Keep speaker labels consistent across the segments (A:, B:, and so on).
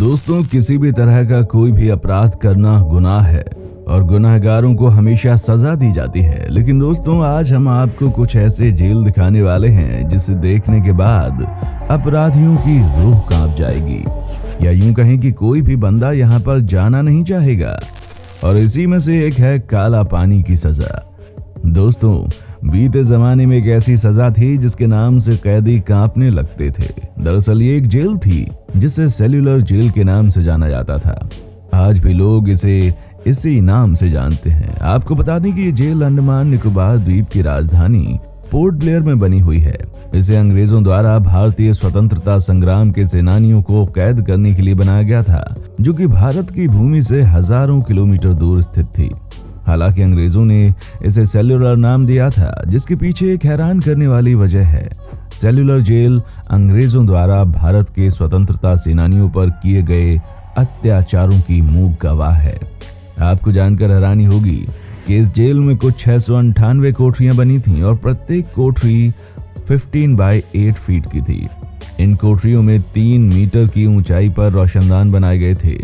A: दोस्तों, किसी भी तरह का कोई भी अपराध करना गुनाह है और गुनाहगारों को हमेशा सजा दी जाती है। लेकिन दोस्तों, आज हम आपको कुछ ऐसे जेल दिखाने वाले हैं जिसे देखने के बाद अपराधियों की रूह कांप जाएगी, या यूं कहें कि कोई भी बंदा यहां पर जाना नहीं चाहेगा। और इसी में से एक है काला पानी की सजा। दोस्तों, बीते जमाने में एक ऐसी सजा थी जिसके नाम से कैदी कांपने लगते थे। दरअसल ये एक जेल थी जिसे सेल्यूलर जेल के नाम से जाना जाता था। आज भी लोग इसे इसी नाम से जानते हैं। आपको बता दें कि ये जेल अंडमान निकोबार द्वीप की राजधानी पोर्ट ब्लेयर में बनी हुई है। इसे अंग्रेजों द्वारा भारतीय स्वतंत्रता संग्राम के सेनानियों को कैद करने के लिए बनाया गया था, जो कि भारत की भूमि से हजारों किलोमीटर दूर स्थित थी। हालांकि अंग्रेजों ने इसे सेल्यूलर नाम दिया था, जिसके पीछे एक हैरान करने वाली वजह है। सेल्यूलर जेल अंग्रेजों द्वारा भारत के स्वतंत्रता सेनानियों पर किए गए अत्याचारों की मूक गवाह है। आपको जानकर हैरानी होगी कि इस जेल में कुछ 698 कोठरियां बनी थीं और प्रत्येक कोठरी 15 बाय 8 फीट की थी। इन कोठरियों में 3 मीटर की ऊंचाई पर रोशनदान बनाए गए थे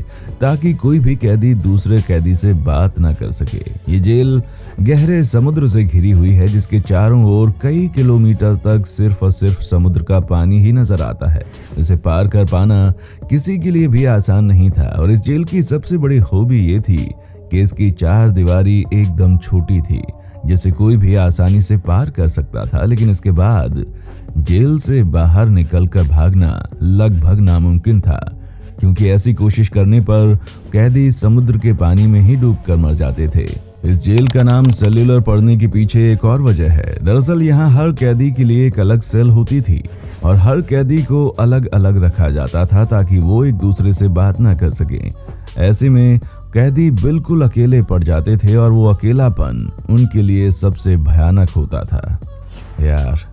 A: ताकि कोई भी कैदी दूसरे कैदी से बात न कर सके। ये जेल गहरे समुद्र से घिरी हुई है, जिसके चारों ओर कई किलोमीटर तक सिर्फ और सिर्फ समुद्र का पानी ही नजर आता है। इसे पार कर पाना किसी के लिए भी आसान नहीं था। और इस जेल की सबसे बड़ी खूबी ये थी कि इसकी 4 दीवारी एकदम छोटी थी, जिसे कोई भी आसानी से पार कर सकता था। लेकिन इसके बाद जेल से बाहर निकलकर भागना लगभग नामुमकिन था, क्योंकि ऐसी कोशिश करने पर कैदी समुद्र के पानी में ही डूबकर मर जाते थे। इस जेल का नाम सेल्यूलर पड़ने के पीछे एक और वजह है। दरअसल यहाँ हर कैदी के लिए एक अलग सेल होती थी और हर कैदी को अलग अलग रखा जाता था ताकि वो एक दूसरे से बात ना कर सके। ऐसे में कैदी बिल्कुल अकेले पड़ जाते थे और वो अकेलापन उनके लिए सबसे भयानक होता था। यार,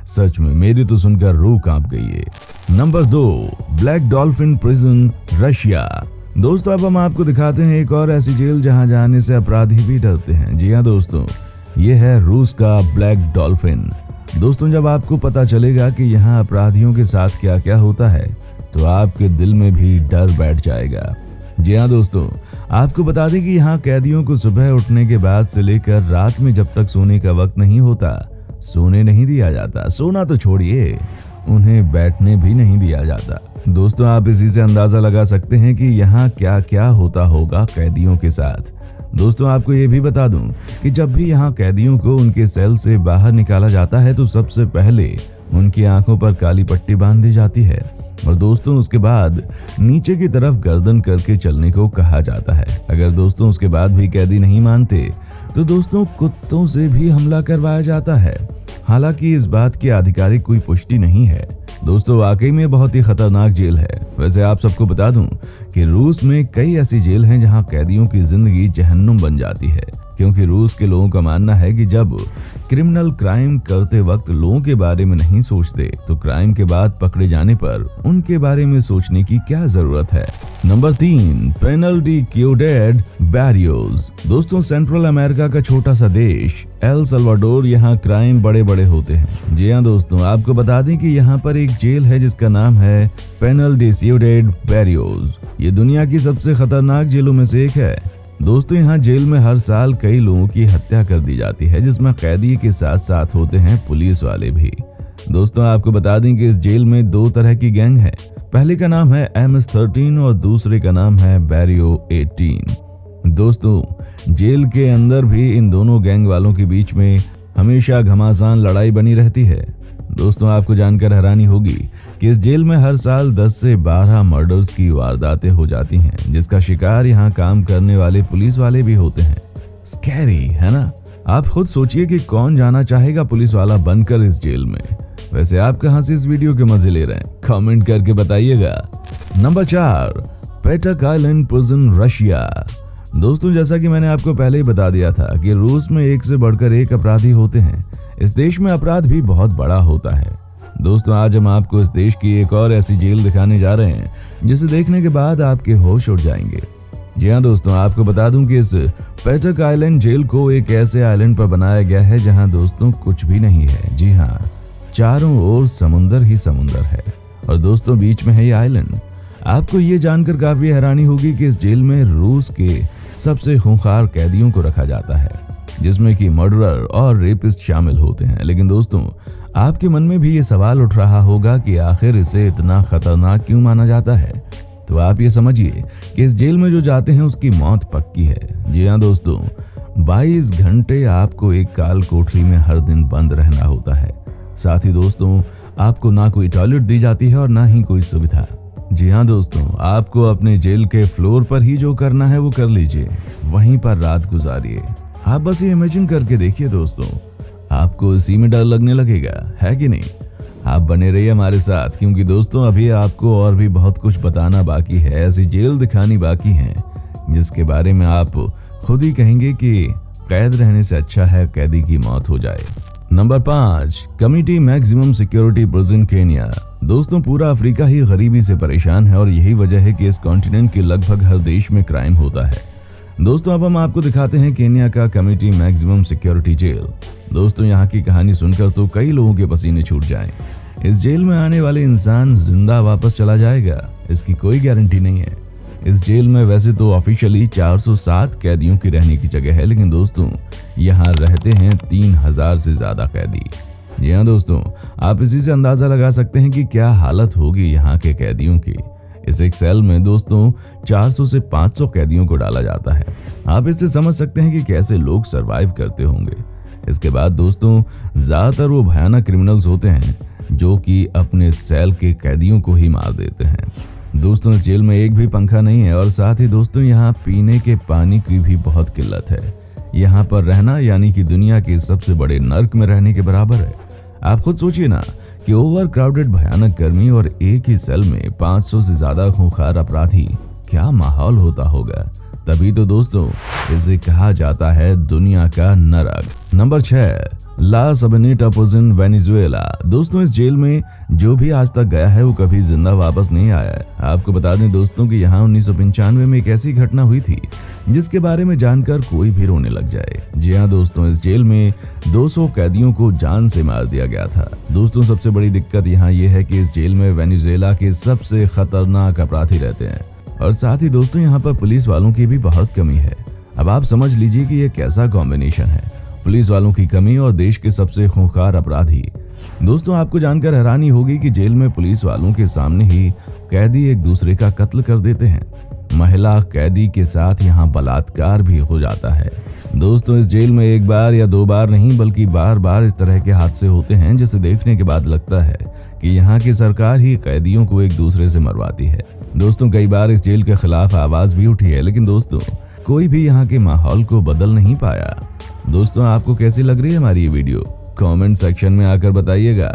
A: सच में मेरी तो सुनकर रूह कांप गई है। Number 2, black dolphin prison, Russia. दोस्तों, अब हम आपको दिखाते हैं एक और ऐसी जेल जहां जाने से अपराधी भी डरते हैं। जी हाँ दोस्तों, ये है रूस का ब्लैक डॉल्फिन। दोस्तों, जब आपको पता चलेगा कि यहाँ अपराधियों के साथ क्या क्या होता है तो आपके दिल में भी डर बैठ जाएगा। जी हाँ दोस्तों, आपको बता दें कि यहाँ कैदियों को सुबह उठने के बाद से लेकर रात में जब तक सोने का वक्त नहीं होता, सोने नहीं दिया जाता। सोना तो छोड़िए, उन्हें बैठने भी नहीं दिया जाता। दोस्तों, आप इसी से अंदाजा लगा सकते हैं कि यहाँ क्या क्या होता होगा कैदियों के साथ। दोस्तों, आपको ये भी बता दूं कि जब भी यहाँ कैदियों को उनके सेल से बाहर निकाला जाता है तो सबसे पहले उनकी आंखों पर काली पट्टी बांध दी जाती है और दोस्तों उसके बाद नीचे की तरफ गर्दन करके चलने को कहा जाता है। अगर दोस्तों उसके बाद भी कैदी नहीं मानते तो दोस्तों कुत्तों से भी हमला करवाया जाता है। हालांकि इस बात की आधिकारिक कोई पुष्टि नहीं है। दोस्तों, वाकई में बहुत ही खतरनाक जेल है। वैसे आप सबको बता दूं कि रूस में कई ऐसी जेल हैं जहां कैदियों की जिंदगी जहन्नुम बन जाती है, क्योंकि रूस के लोगों का मानना है कि जब क्रिमिनल क्राइम करते वक्त लोगों के बारे में नहीं सोचते तो क्राइम के बाद पकड़े जाने पर उनके बारे में सोचने की क्या जरूरत है। Number 3, Penal de Ciudad Barrios. दोस्तों, सेंट्रल अमेरिका का छोटा सा देश एल सल्वाडोर, यहाँ क्राइम बड़े बड़े होते हैं। जी हाँ दोस्तों, आपको बता दें कि यहाँ पर एक जेल है जिसका नाम है पेनल डी क्यूडेड बैरियोस। ये दुनिया की सबसे खतरनाक जेलों में से एक है। दोस्तों, यहाँ जेल में हर साल कई लोगों की हत्या कर दी जाती है, जिसमें कैदी के साथ साथ होते हैं पुलिस वाले भी। दोस्तों, आपको बता दें कि इस जेल में 2 तरह की गैंग है। पहले का नाम है MS-13 और दूसरे का नाम है बैरियो 18। दोस्तों, जेल के अंदर भी इन दोनों गैंग वालों के बीच में हमेशा घमासान लड़ाई बनी रहती है। दोस्तों, आपको जानकर हैरानी होगी कि इस जेल में हर साल 10 से 12 मर्डर्स की वारदातें हो जाती हैं, जिसका शिकार यहाँ काम करने वाले पुलिस वाले भी होते हैं। स्कैरी है ना? आप खुद सोचिए कि कौन जाना चाहेगा पुलिस वाला बनकर इस जेल में। वैसे आप कहां से इस वीडियो के मजे ले रहे हैं, कमेंट करके बताइएगा। नंबर 4, पेटक आइलैंड प्रिजन, रशिया। दोस्तों, जैसा कि मैंने आपको पहले ही बता दिया था कि रूस में एक से बढ़कर एक अपराधी होते हैं। इस देश में अपराध भी बहुत बड़ा होता है। दोस्तों, आज हम आपको इस देश की एक और ऐसी जेल दिखाने जा रहे हैं जिसे देखने के बाद आपके होश उड़ जाएंगे। जी हाँ दोस्तों, आपको बता दूं कि इस पेटक आइलैंड जेल को एक ऐसे आइलैंड पर बनाया गया है जहां दोस्तों कुछ भी नहीं है। जी हाँ, चारों ओर समुंदर ही समुंदर है और दोस्तों बीच में है ये आइलैंड। आपको ये जानकर काफी हैरानी होगी कि इस जेल में रूस के सबसे खूंखार कैदियों को रखा जाता है, जिसमें कि मर्डरर और रेपिस्ट शामिल होते हैं। लेकिन दोस्तों, आपके मन में भी ये सवाल उठ रहा होगा कि आखिर इसे इतना खतरनाक क्यों माना जाता है। तो आप ये समझिए कि इस जेल में जो जाते हैं उसकी मौत पक्की है। जी हाँ दोस्तों, 22 घंटे आपको एक काल कोठरी में हर दिन बंद रहना होता है। साथ ही दोस्तों, आपको ना कोई टॉयलेट दी जाती है और ना ही कोई सुविधा। जी हाँ दोस्तों, आपको अपने जेल के फ्लोर पर ही जो करना है वो कर लीजिए, वहीं पर रात गुजारिए। आप बस ये इमेजिन करके देखिए दोस्तों, आपको इसी में डर लगने लगेगा, है कि नहीं। आप बने रहिए हमारे साथ, क्योंकि दोस्तों अभी आपको और भी बहुत कुछ बताना बाकी है। ऐसी जेल दिखानी बाकी है जिसके बारे में आप खुद ही कहेंगे कि कैद रहने से अच्छा है कैदी की मौत हो जाए। Number 5, committee maximum security prison Kenya. दोस्तों, पूरा अफ्रीका ही गरीबी से परेशान है और यही वजह है कि इस कॉन्टिनेंट के लगभग हर देश में क्राइम होता है। दोस्तों, अब हम आपको दिखाते हैं केन्या का कमिटी मैक्सिमम सिक्योरिटी जेल। दोस्तों, यहाँ की कहानी सुनकर तो कई लोगों के पसीने छूट जाएं। इस जेल में आने वाले इंसान जिंदा वापस चला जाएगा, इसकी कोई गारंटी नहीं है। इस जेल में वैसे तो ऑफिशियली 407 कैदियों की रहने की जगह है, लेकिन दोस्तों यहाँ रहते हैं 3000 से ज्यादा कैदी। जी हाँ दोस्तों, आप इसी से अंदाजा लगा सकते हैं कि क्या हालत होगी यहाँ के कैदियों की। इस एक सेल में दोस्तों 400 से 500 कैदियों को डाला जाता है। आप इससे समझ सकते हैं कि कैसे लोग सरवाइव करते होंगे। इसके बाद दोस्तों, ज्यादातर वो भयानक क्रिमिनल्स होते हैं जो कि अपने सेल के कैदियों को ही मार देते हैं। दोस्तों, इस जेल में एक भी पंखा नहीं है और साथ ही दोस्तों यहाँ पीने के पानी की भी बहुत किल्लत है। यहाँ पर रहना यानी कि दुनिया के सबसे बड़े नर्क में रहने के बराबर है। आप खुद सोचिए ना कि ओवर क्राउडेड भयानक गर्मी और एक ही सेल में 500 से ज्यादा खूंखार अपराधी, क्या माहौल होता होगा। तभी तो दोस्तों इसे कहा जाता है दुनिया का नरक। नंबर 6, ला सबनेटा प्रिजन वेनेजुएला। दोस्तों, इस जेल में जो भी आज तक गया है वो कभी जिंदा वापस नहीं आया है। आपको बता दें दोस्तों कि यहाँ 1995 में एक ऐसी घटना हुई थी जिसके बारे में जानकर कोई भी रोने लग जाए। जी हाँ दोस्तों, इस जेल में 200 कैदियों को जान से मार दिया गया था। दोस्तों, सबसे बड़ी दिक्कत यहाँ ये है कि इस जेल में वेनेजुएला के सबसे खतरनाक अपराधी रहते हैं और साथ ही दोस्तों यहाँ पर पुलिस वालों की भी बहुत कमी है। अब आप समझ लीजिए कि ये कैसा कॉम्बिनेशन है, पुलिस वालों की कमी और देश के सबसे खूंखार अपराधी। दोस्तों, आपको जानकर हैरानी होगी कि जेल में पुलिस वालों के सामने ही कैदी एक दूसरे का कत्ल कर देते हैं। महिला कैदी के साथ यहाँ बलात्कार भी हो जाता है। दोस्तों, इस जेल में एक बार या 2 बार नहीं बल्कि बार बार इस तरह के हादसे होते हैं, जिसे देखने के बाद लगता है कि यहाँ की सरकार ही कैदियों को एक दूसरे से मरवाती है। दोस्तों, कई बार इस जेल के खिलाफ आवाज भी उठी है, लेकिन दोस्तों कोई भी यहाँ के माहौल को बदल नहीं पाया। दोस्तों, आपको कैसी लग रही है हमारी ये वीडियो, कमेंट सेक्शन में आकर बताइएगा।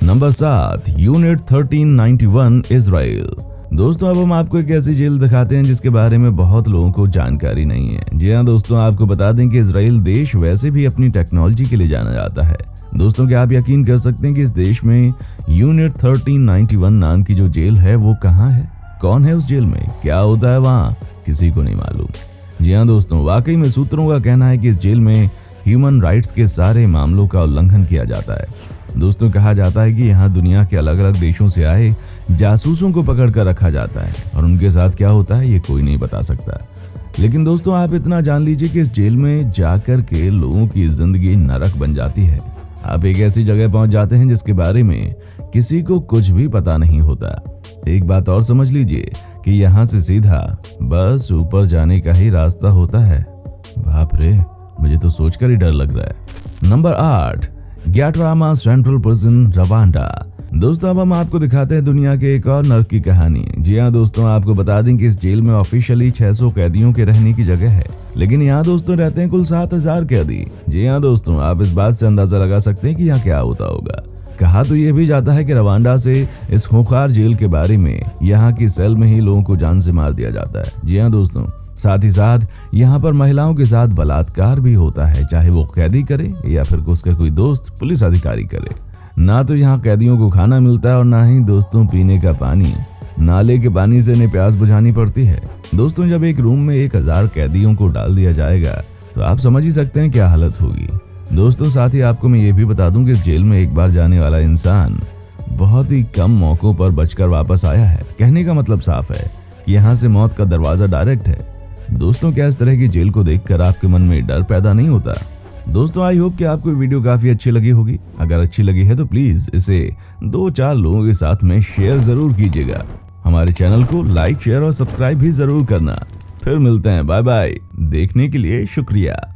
A: Number 7, unit 1391 Israel. दोस्तों, अब हम आपको एक ऐसी जेल दिखाते हैं जिसके बारे में बहुत लोगों को जानकारी नहीं है। जी हाँ दोस्तों, आपको बता दें कि इजराइल देश वैसे भी अपनी टेक्नोलॉजी के लिए जाना जाता है। दोस्तों, क्या आप यकीन कर सकते हैं कि इस देश में यूनिट 1391 नाम की जो जेल है वो कहाँ है, कौन है उस जेल में, क्या होता है वहाँ, किसी को नहीं मालूम। जी हाँ दोस्तों, वाकई में सूत्रों का कहना है कि इस जेल में ह्यूमन राइट्स के सारे मामलों का उल्लंघन किया जाता है। दोस्तों, कहा जाता है कि यहाँ दुनिया के अलग अलग देशों से आए जासूसों को पकड़ कर रखा जाता है और उनके साथ क्या होता है ये कोई नहीं बता सकता। लेकिन दोस्तों, आप इतना जान लीजिए कि इस जेल में जाकर के लोगों की जिंदगी नरक बन जाती है। आप एक ऐसी जगह पहुंच जाते हैं जिसके बारे में किसी को कुछ भी पता नहीं होता। एक बात और समझ लीजिए कि यहाँ से सीधा बस ऊपर जाने का ही रास्ता होता है। बाप रे, मुझे तो सोचकर ही डर लग रहा है। Number 8, Gitarama Central Prison Rwanda. दोस्तों, अब हम आपको दिखाते हैं दुनिया के एक और नर्क की कहानी। जी हाँ दोस्तों, आपको बता दें कि इस जेल में ऑफिशियली 600 कैदियों के रहने की जगह है, लेकिन यहाँ दोस्तों रहते हैं कुल 7000 कैदी। जी हाँ दोस्तों, आप इस बात से अंदाजा लगा सकते हैं कि यहाँ क्या होता होगा। कहा तो यह भी जाता है कि रवांडा से इस खूंखार जेल के बारे में यहाँ की सेल में ही लोगों को जान से मार दिया जाता है। जी हाँ दोस्तों, साथ ही साथ यहाँ पर महिलाओं के साथ बलात्कार भी होता है, चाहे वो कैदी करे या फिर उसका कोई दोस्त पुलिस अधिकारी करे। ना तो यहाँ कैदियों को खाना मिलता है और ना ही दोस्तों पीने का पानी। नाले के पानी से इन्हें प्यास बुझानी पड़ती है। दोस्तों, जब एक रूम में 1000 कैदियों को डाल दिया जाएगा तो आप समझ ही सकते हैं क्या हालत होगी। दोस्तों, साथ ही आपको मैं ये भी बता दूं कि इस जेल में एक बार जाने वाला इंसान बहुत ही कम मौकों पर बचकर वापस आया है। कहने का मतलब साफ है कि यहाँ से मौत का दरवाजा डायरेक्ट है। दोस्तों, क्या इस तरह की जेल को देखकर आपके मन में डर पैदा नहीं होता? दोस्तों, आई होप कि आपको वीडियो काफी अच्छी लगी होगी। अगर अच्छी लगी है तो प्लीज इसे 2-4 लोगों के साथ में शेयर जरूर कीजिएगा। हमारे चैनल को लाइक, शेयर और सब्सक्राइब भी जरूर करना। फिर मिलते हैं। Bye bye. देखने के लिए शुक्रिया।